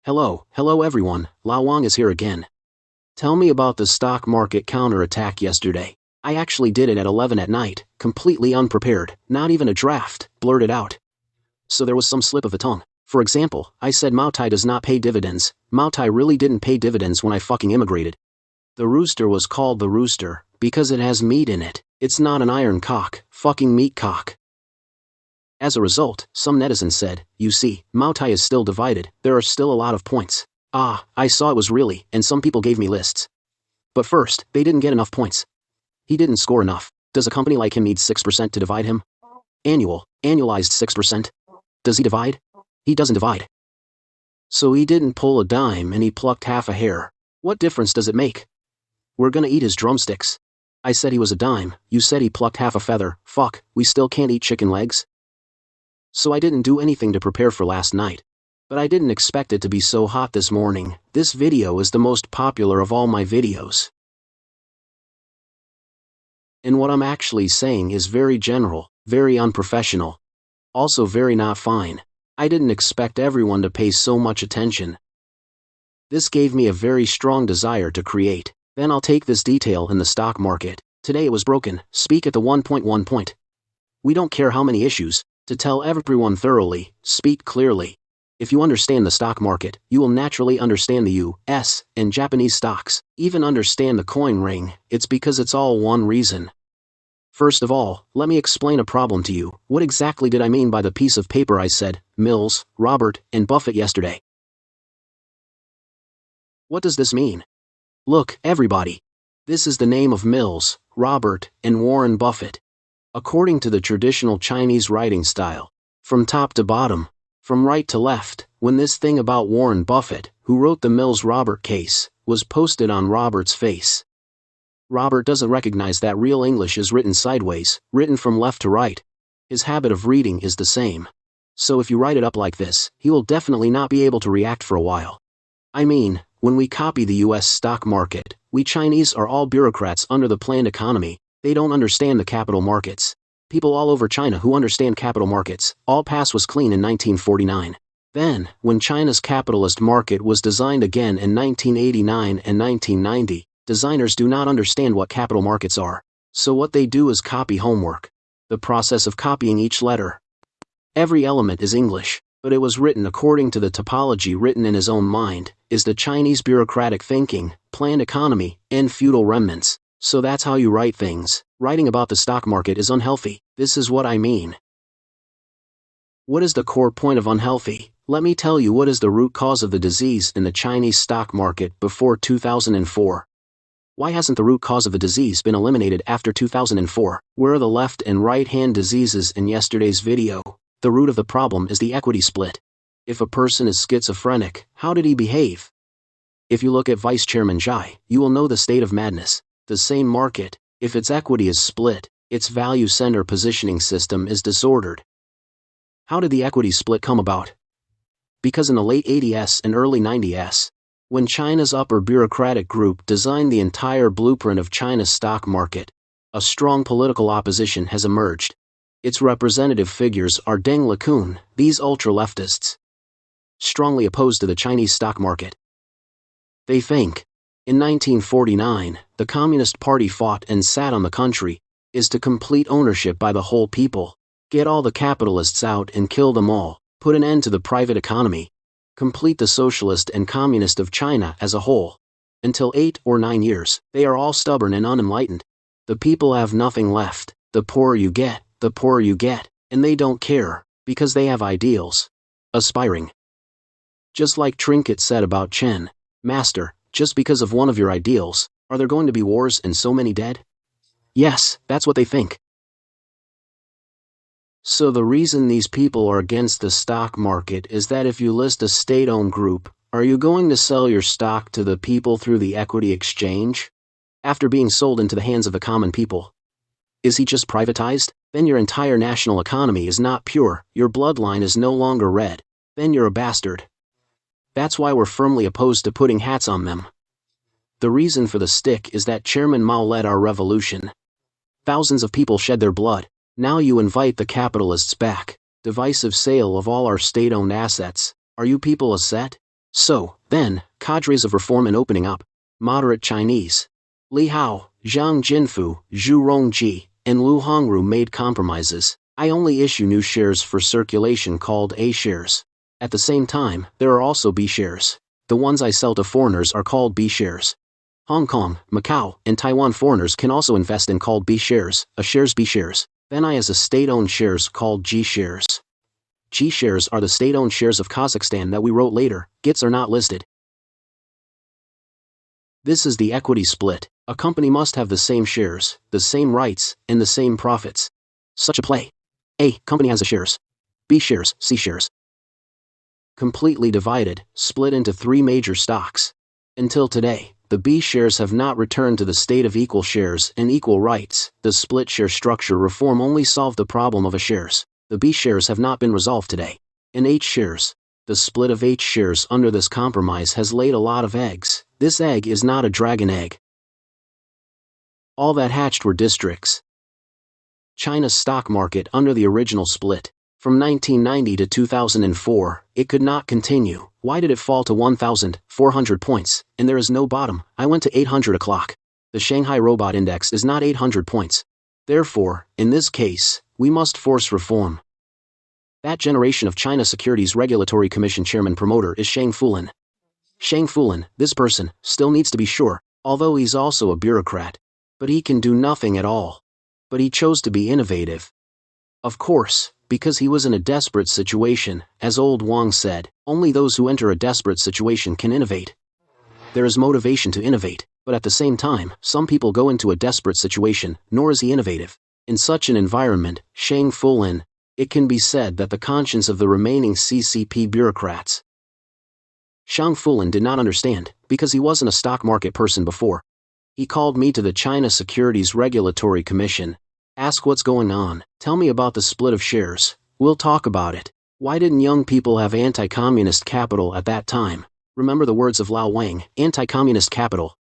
Hello everyone, Wang is here again. Tell me about the stock market counterattack yesterday. I actually did it at 11 at night, completely unprepared, not even a draft, blurted out. So there was some slip of the tongue. For example, I said Moutai does not pay dividends. Moutai really didn't pay dividends when I fucking immigrated. The rooster was called the rooster, because it has meat in it. It's not an iron cock, fucking meat cock. As a result, some netizens said, you see, Moutai is still divided, there are still a lot of points. I saw it was really, and some people gave me lists. But first, they didn't get enough points. He didn't score enough. Does a company like him need 6% to divide him? Annualized 6%. Does he divide? He doesn't divide. So he didn't pull a dime and he plucked half a hair. What difference does it make? We're gonna eat his drumsticks. I said he was a dime, you said he plucked half a feather, fuck, we still can't eat chicken legs? So I didn't do anything to prepare for last night. But I didn't expect it to be so hot this morning. This video is the most popular of all my videos. And what I'm actually saying is very general, very unprofessional. Also very not fine. I didn't expect everyone to pay so much attention. This gave me a very strong desire to create. Then I'll take this detail in the stock market. Today it was broken, speak at the 1.1 point. We don't care how many issues. To tell everyone thoroughly, speak clearly. If you understand the stock market, you will naturally understand the U.S. and Japanese stocks, even understand the coin ring. It's because it's all one reason. First of all, let me explain a problem to you. What exactly did I mean by the piece of paper I said, Mills, Robert, and Buffett yesterday? What does this mean? Look, everybody. This is the name of Mills, Robert, and Warren Buffett. According to the traditional Chinese writing style, from top to bottom, from right to left, when this thing about Warren Buffett, who wrote the Mills-Robert case, was posted on Robert's face. Robert doesn't recognize that real English is written sideways, written from left to right. His habit of reading is the same. So if you write it up like this, he will definitely not be able to react for a while. I mean, when we copy the US stock market, we Chinese are all bureaucrats under the planned economy. They don't understand the capital markets. People all over China who understand capital markets, all pass was clean in 1949. Then, when China's capitalist market was designed again in 1989 and 1990, designers do not understand what capital markets are. So what they do is copy homework. The process of copying each letter. Every element is English, but it was written according to the topology written in his own mind, is the Chinese bureaucratic thinking, planned economy, and feudal remnants. So that's how you write things. Writing about the stock market is unhealthy. This is what I mean. What is the core point of unhealthy? Let me tell you what is the root cause of the disease in the Chinese stock market before 2004. Why hasn't the root cause of the disease been eliminated after 2004? Where are the left and right-hand diseases in yesterday's video? The root of the problem is the equity split. If a person is schizophrenic, how did he behave? If you look at Vice Chairman Zhai, you will know the state of madness. The same market, if its equity is split, its value center positioning system is disordered. How did the equity split come about? Because in the late 80s and early 90s, when China's upper bureaucratic group designed the entire blueprint of China's stock market, a strong political opposition has emerged. Its representative figures are Deng Likun, these ultra-leftists, strongly opposed to the Chinese stock market. They think, in 1949, the Communist Party fought and sat on the country, is to complete ownership by the whole people, get all the capitalists out and kill them all, put an end to the private economy, complete the socialist and communist of China as a whole. Until 8 or 9 years, they are all stubborn and unenlightened. The people have nothing left. The poorer you get, and they don't care, because they have ideals. Aspiring. Just like Trinket said about Chen, Master, just because of one of your ideals, are there going to be wars and so many dead? Yes, that's what they think. So the reason these people are against the stock market is that if you list a state-owned group, are you going to sell your stock to the people through the equity exchange? After being sold into the hands of the common people. Is he just privatized? Then your entire national economy is not pure, your bloodline is no longer red. Then you're a bastard. That's why we're firmly opposed to putting hats on them. The reason for the stick is that Chairman Mao led our revolution. Thousands of people shed their blood. Now you invite the capitalists back. Divisive sale of all our state-owned assets. Are you people a set? So, then, cadres of reform and opening up, moderate Chinese, Li Hao, Zhang Jinfu, Zhu Rongji, and Lu Hongru made compromises. I only issue new shares for circulation called A shares. At the same time, there are also B shares. The ones I sell to foreigners are called B shares. Hong Kong, Macau, and Taiwan foreigners can also invest in called B shares, A shares B shares. Then I as a state-owned shares called G shares. G shares are the state-owned shares of Kazakhstan that we wrote later. GITs are not listed. This is the equity split. A company must have the same shares, the same rights, and the same profits. Such a play. A company has A shares, B shares, C shares. Completely divided, split into 3 major stocks. Until today, the B shares have not returned to the state of equal shares and equal rights. The split share structure reform only solved the problem of A shares. The B shares have not been resolved today. In H shares, the split of H shares under this compromise has laid a lot of eggs. This egg is not a dragon egg. All that hatched were districts. China's stock market under the original split. From 1990 to 2004, it could not continue. Why did it fall to 1,400 points, and there is no bottom? I went to 800 o'clock. The Shanghai Robot Index is not 800 points. Therefore, in this case, we must force reform. That generation of China Securities Regulatory Commission chairman promoter is Shang Fulin. Shang Fulin, this person, still needs to be sure, although he's also a bureaucrat. But he can do nothing at all. But he chose to be innovative. Of course, because he was in a desperate situation. As old Wang said, only those who enter a desperate situation can innovate. There is motivation to innovate, but at the same time, some people go into a desperate situation, nor is he innovative. In such an environment, Shang Fulin, it can be said that the conscience of the remaining CCP bureaucrats. Shang Fulin did not understand, because he wasn't a stock market person before. He called me to the China Securities Regulatory Commission. Ask what's going on. Tell me about the split of shares. We'll talk about it. Why didn't young people have anti-communist capital at that time? Remember the words of Lao Wang, anti-communist capital.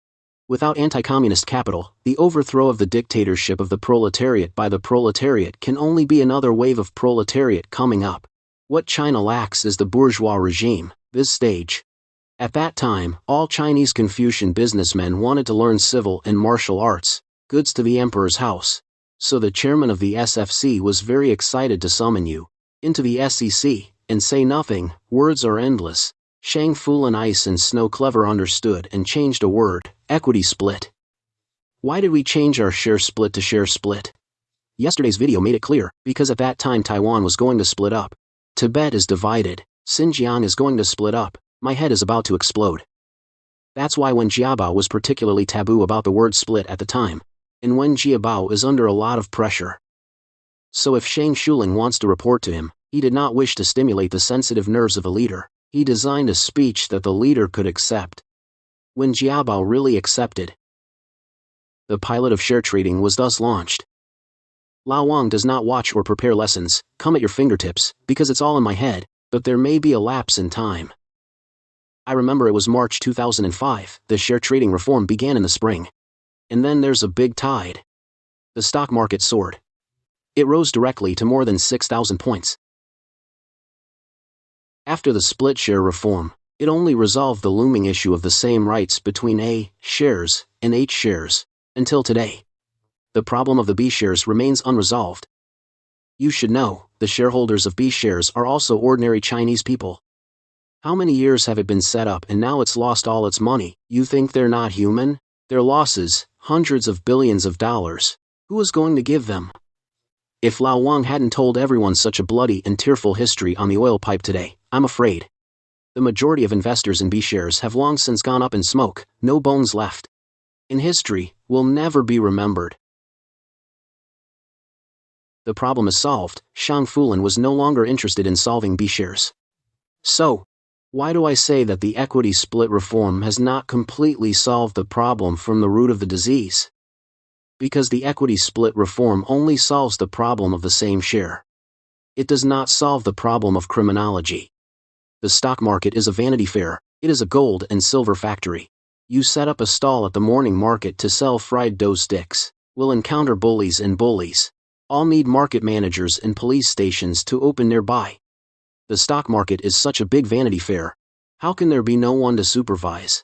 Without anti-communist capital, the overthrow of the dictatorship of the proletariat by the proletariat can only be another wave of proletariat coming up. What China lacks is the bourgeois regime, this stage. At that time, all Chinese Confucian businessmen wanted to learn civil and martial arts, goods to the emperor's house. So the chairman of the SFC was very excited to summon you into the SEC, and say nothing. Words are endless. Shang Fulin Ice and Snow clever understood and changed a word, equity split. Why did we change our share split to share split? Yesterday's video made it clear, because at that time Taiwan was going to split up. Tibet is divided. Xinjiang is going to split up. My head is about to explode. That's why Wen Jiabao was particularly taboo about the word split at the time. And Wen Jiabao is under a lot of pressure. So if Shang Shuling wants to report to him, he did not wish to stimulate the sensitive nerves of a leader. He designed a speech that the leader could accept. Wen Jiabao really accepted. The pilot of share trading was thus launched. Lao Wang does not watch or prepare lessons, come at your fingertips, because it's all in my head, but there may be a lapse in time. I remember it was March 2005, the share trading reform began in the spring. And then there's a big tide. The stock market soared. It rose directly to more than 6,000 points. After the split share reform, it only resolved the looming issue of the same rights between A shares and H shares, until today. The problem of the B shares remains unresolved. You should know, the shareholders of B shares are also ordinary Chinese people. How many years have it been set up and now it's lost all its money? You think they're not human? Their losses, hundreds of billions of dollars. Who is going to give them? If Lao Wang hadn't told everyone such a bloody and tearful history on the oil pipe today, I'm afraid the majority of investors in B shares have long since gone up in smoke, no bones left. In history, will never be remembered. The problem is solved. Shang Fulin was no longer interested in solving B shares. So, why do I say that the equity split reform has not completely solved the problem from the root of the disease? Because the equity split reform only solves the problem of the same share. It does not solve the problem of criminology. The stock market is a vanity fair. It is a gold and silver factory. You set up a stall at the morning market to sell fried dough sticks. Will encounter bullies and bullies. All need market managers and police stations to open nearby. The stock market is such a big vanity fair. How can there be no one to supervise?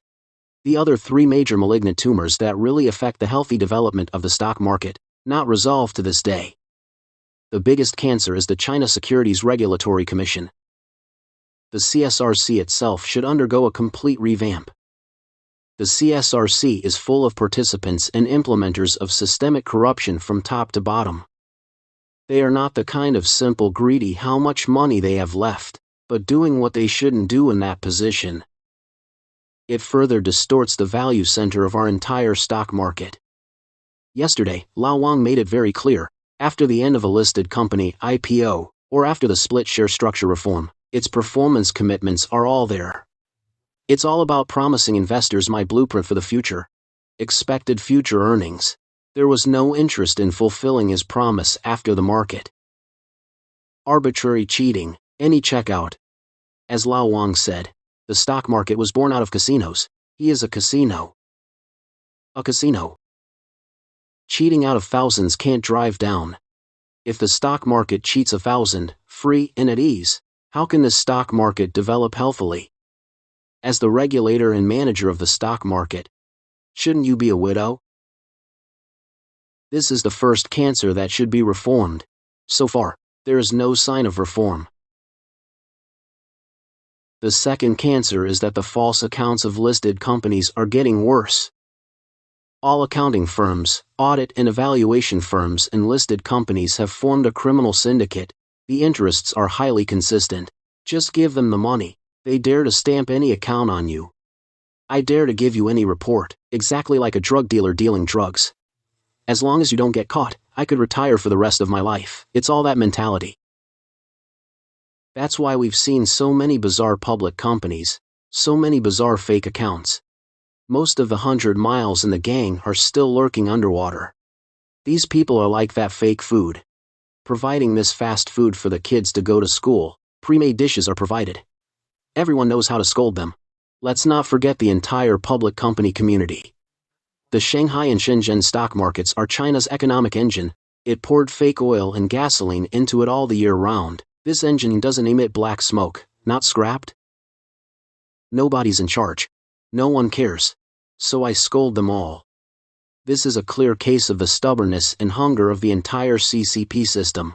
The other three major malignant tumors that really affect the healthy development of the stock market, not resolved to this day. The biggest cancer is the China Securities Regulatory Commission. The CSRC itself should undergo a complete revamp. The CSRC is full of participants and implementers of systemic corruption from top to bottom. They are not the kind of simple greedy how much money they have left, but doing what they shouldn't do in that position. It further distorts the value center of our entire stock market. Yesterday, Wang made it very clear, after the end of a listed company IPO, or after the split share structure reform, its performance commitments are all there. It's all about promising investors my blueprint for the future. Expected future earnings. There was no interest in fulfilling his promise after the market. Arbitrary cheating, any checkout. As Wang said, the stock market was born out of casinos. He is a casino. A casino. Cheating out of thousands can't drive down. If the stock market cheats 1,000, free and at ease, how can the stock market develop healthily? As the regulator and manager of the stock market, shouldn't you be a widow? This is the first cancer that should be reformed. So far, there is no sign of reform. The second cancer is that the false accounts of listed companies are getting worse. All accounting firms, audit and evaluation firms and listed companies have formed a criminal syndicate. The interests are highly consistent. Just give them the money. They dare to stamp any account on you. I dare to give you any report, exactly like a drug dealer dealing drugs. As long as you don't get caught, I could retire for the rest of my life. It's all that mentality. That's why we've seen so many bizarre public companies, so many bizarre fake accounts. Most of the 100 miles in the gang are still lurking underwater. These people are like that fake food. Providing this fast food for the kids to go to school, pre-made dishes are provided. Everyone knows how to scold them. Let's not forget the entire public company community. The Shanghai and Shenzhen stock markets are China's economic engine. It poured fake oil and gasoline into it all the year round. This engine doesn't emit black smoke, not scrapped. Nobody's in charge. No one cares. So I scold them all. This is a clear case of the stubbornness and hunger of the entire CCP system.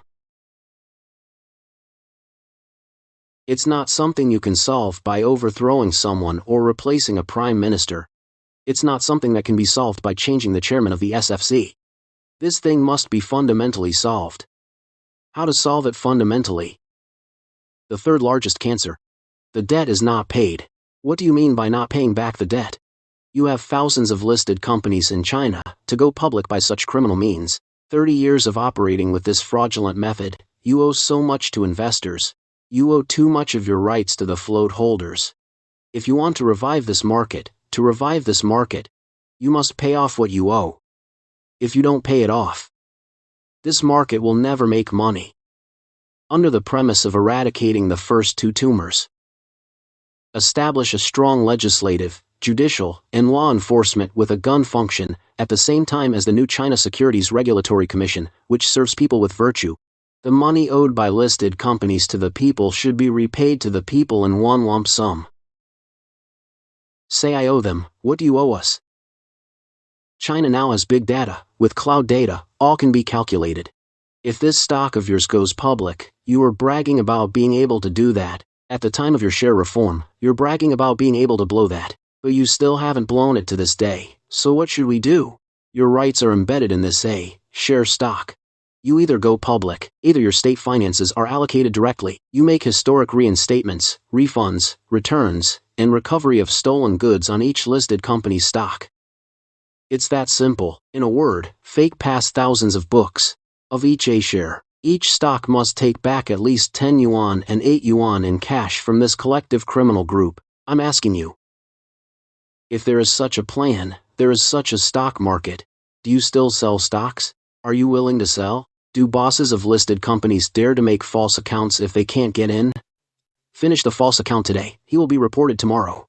It's not something you can solve by overthrowing someone or replacing a prime minister. It's not something that can be solved by changing the chairman of the SFC. This thing must be fundamentally solved. How to solve it fundamentally? The third largest cancer. The debt is not paid. What do you mean by not paying back the debt? You have thousands of listed companies in China. To go public by such criminal means, 30 years of operating with this fraudulent method, you owe so much to investors. You owe too much of your rights to the float holders. If you want to revive this market, you must pay off what you owe. If you don't pay it off, this market will never make money. Under the premise of eradicating the first two tumors, establish a strong legislative, judicial, and law enforcement with a gun function, at the same time as the new China Securities Regulatory Commission, which serves people with virtue. The money owed by listed companies to the people should be repaid to the people in one lump sum. Say I owe them, what do you owe us? China now has big data. With cloud data, all can be calculated. If this stock of yours goes public, you are bragging about being able to do that. At the time of your share reform, you're bragging about being able to blow that. But you still haven't blown it to this day. So what should we do? Your rights are embedded in this share stock. You either go public, either your state finances are allocated directly, you make historic reinstatements, refunds, returns, and recovery of stolen goods on each listed company's stock. It's that simple. In a word, fake past thousands of books. Of each A share, each stock must take back at least 10 yuan and 8 yuan in cash from this collective criminal group. I'm asking you. If there is such a plan, there is such a stock market. Do you still sell stocks? Are you willing to sell? Do bosses of listed companies dare to make false accounts if they can't get in? Finish the false account today. He will be reported tomorrow.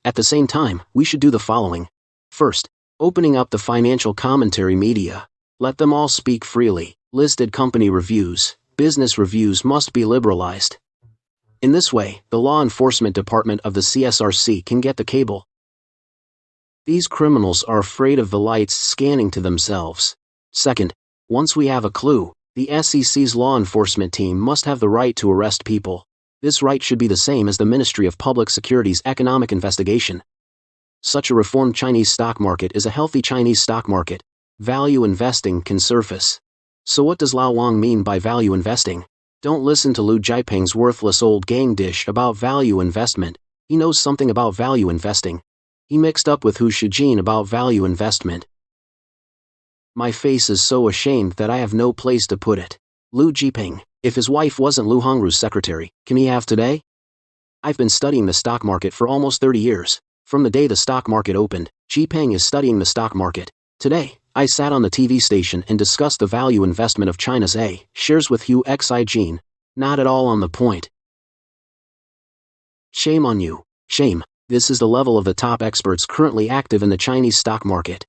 At the same time, we should do the following. First, opening up the financial commentary media. Let them all speak freely. Listed company reviews, business reviews must be liberalized. In this way, the law enforcement department of the CSRC can get the cable. These criminals are afraid of the lights scanning to themselves. Second, once we have a clue, the SEC's law enforcement team must have the right to arrest people. This right should be the same as the Ministry of Public Security's economic investigation. Such a reformed Chinese stock market is a healthy Chinese stock market. Value investing can surface. So what does Lao Wang mean by value investing? Don't listen to Liu Jiaping's worthless old gang dish about value investment. He knows something about value investing. He mixed up with Hu Shijin about value investment. My face is so ashamed that I have no place to put it. Liu Jiaping, if his wife wasn't Liu Hongru's secretary, can he have today? I've been studying the stock market for almost 30 years. From the day the stock market opened, Jiaping is studying the stock market. Today, I sat on the TV station and discussed the value investment of China's A shares with Hu Xijin. Not at all on the point. Shame on you. Shame. This is the level of the top experts currently active in the Chinese stock market.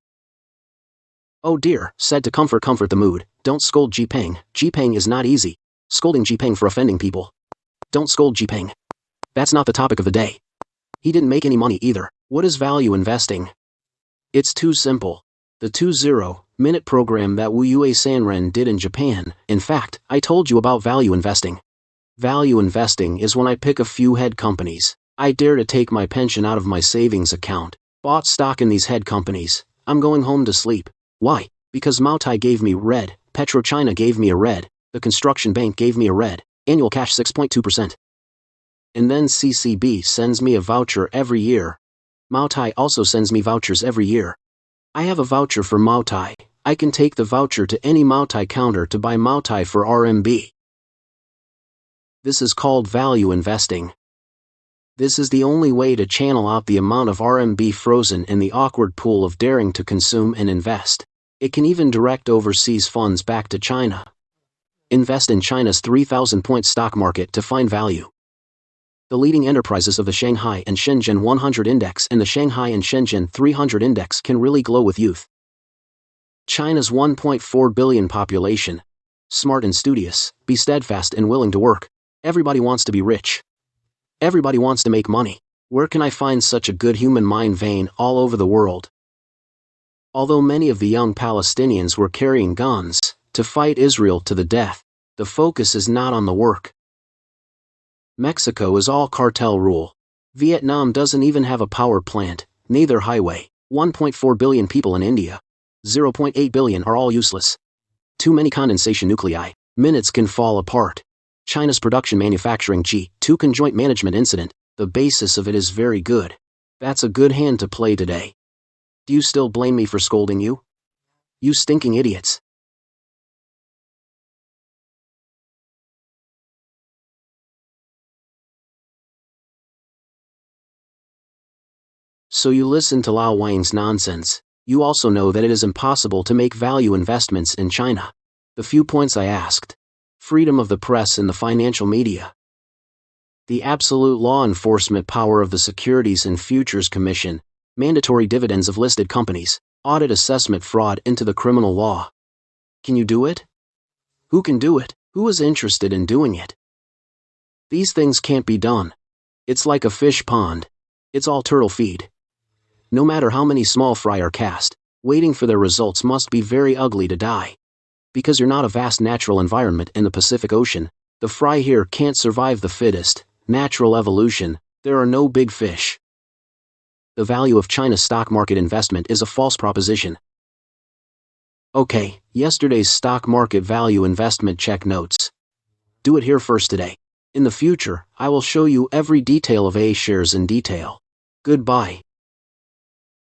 Oh dear, said to comfort the mood, don't scold Jiaping. Jiaping is not easy. Scolding Jiaping for offending people. Don't scold Jiaping. That's not the topic of the day. He didn't make any money either. What is value investing? It's too simple. The 20-minute program that Wu Yue Sanren did in Japan. In fact, I told you about value investing. Value investing is when I pick a few head companies. I dare to take my pension out of my savings account. Bought stock in these head companies. I'm going home to sleep. Why? Because Maotai gave me red, PetroChina gave me a red, the construction bank gave me a red, annual cash 6.2%. And then CCB sends me a voucher every year. Maotai also sends me vouchers every year. I have a voucher for Maotai. I can take the voucher to any Maotai counter to buy Maotai for RMB. This is called value investing. This is the only way to channel out the amount of RMB frozen in the awkward pool of daring to consume and invest. It can even direct overseas funds back to China. Invest in China's 3,000-point stock market to find value. The leading enterprises of the Shanghai and Shenzhen 100 Index and the Shanghai and Shenzhen 300 Index can really glow with youth. China's 1.4 billion population. Smart and studious, be steadfast and willing to work. Everybody wants to be rich. Everybody wants to make money. Where can I find such a good human mind vein all over the world? Although many of the young Palestinians were carrying guns to fight Israel to the death, the focus is not on the work. Mexico is all cartel rule. Vietnam doesn't even have a power plant, neither highway. 1.4 billion people in India. 0.8 billion are all useless. Too many condensation nuclei. Minutes can fall apart. China's production manufacturing G2 conjoint management incident, the basis of it is very good. That's a good hand to play today. Do you still blame me for scolding you? You stinking idiots. So you listen to Lao Wang's nonsense. You also know that it is impossible to make value investments in China. The few points I asked. Freedom of the press and the financial media. The absolute law enforcement power of the Securities and Futures Commission. Mandatory dividends of listed companies. Audit assessment fraud into the criminal law. Can you do it? Who can do it? Who is interested in doing it? These things can't be done. It's like a fish pond. It's all turtle feed. No matter how many small fry are cast, waiting for their results must be very ugly to die. Because you're not a vast natural environment in the Pacific Ocean, the fry here can't survive the fittest, natural evolution, there are no big fish. The value of China's stock market investment is a false proposition. Okay, yesterday's stock market value investment check notes. Do it here first today. In the future, I will show you every detail of A shares in detail. Goodbye.